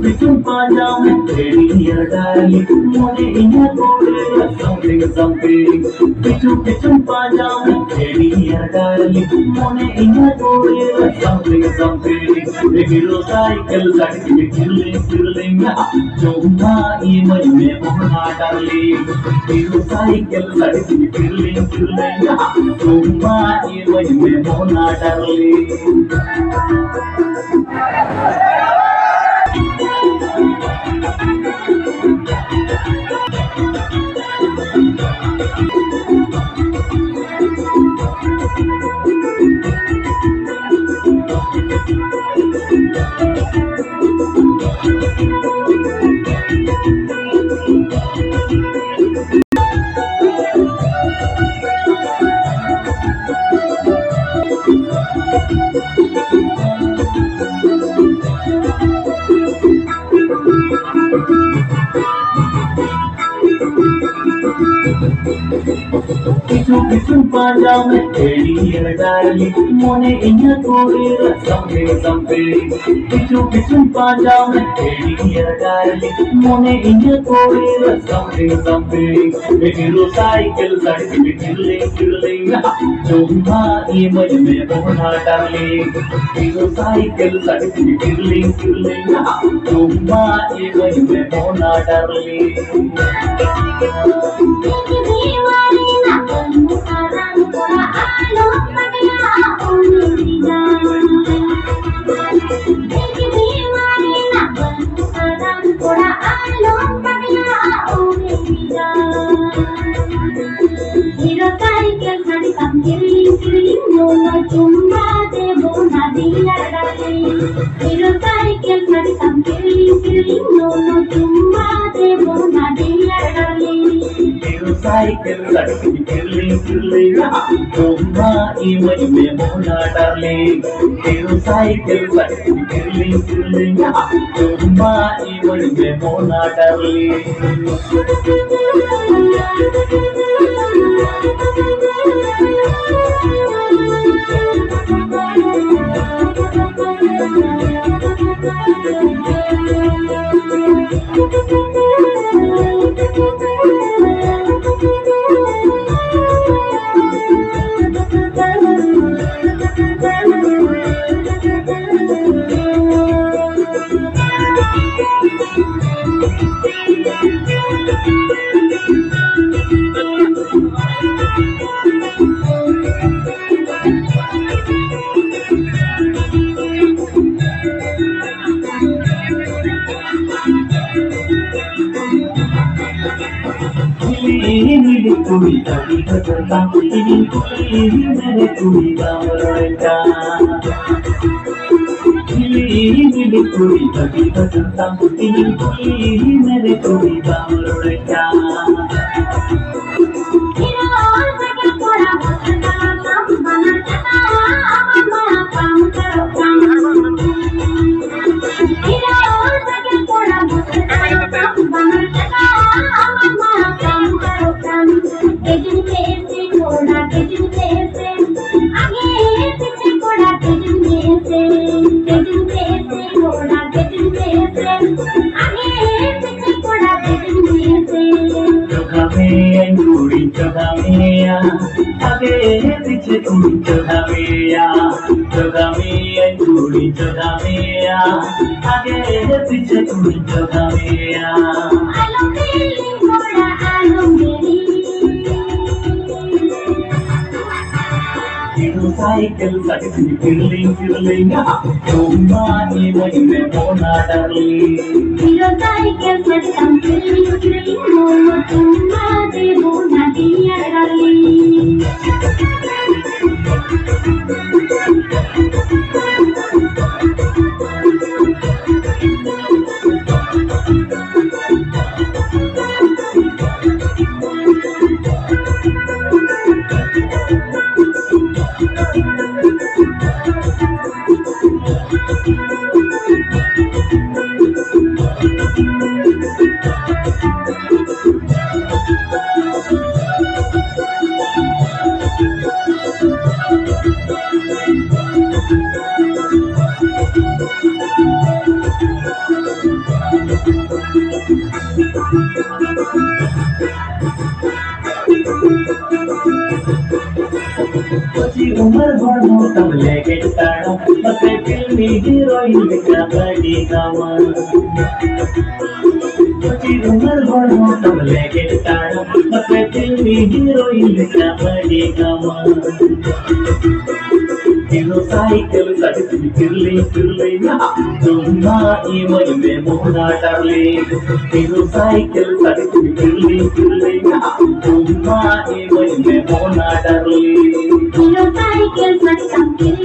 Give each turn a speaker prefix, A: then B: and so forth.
A: Pichu panjang ready darling mone inya kore something something pichu panjang ready darling mone inya kore something something hero cycle sadi killing chomma image me mohna darling hero cycle sadi killing chomma image me mohna darling Pichu panjang ready darling mone inya kore something something pichu panjang ready darling mone inya kore something something hero cycle sadi killing chomma image me mohna darling hero cycle sadi killing chomma image me mohna darling Cycle sadi killing chomma image me mohna darling hero cycle sadi killing chomma image me mohna darling Kuri tadi bertentang ini mere kuri gambarka ini kuri tadi bertentang ini mere kuri gambarka आगे पीछे तुम चढ़ावेया चढ़ावेया चूड़ी चढ़ावेया आगे पीछे तुम चढ़ावेया आलम तेरी मोड़ा आलम तेरी cycle suddenly killing. Tumma imagine mona darling.
B: Hero cycle suddenly killing. Tumma de mona dia darling.
A: Kochi Umar Gormo Tamle Getara, but they kill me hero in the Kabadi Kama. Kochi Umar Gormo Tamle Getara, but they kill me hero in the Kabadi Kama. Hero cycle suddenly killing. Tumma imagine mona darling. Hero cycle suddenly killing. Tumma imagine mona darling.
B: Hero cycle suddenly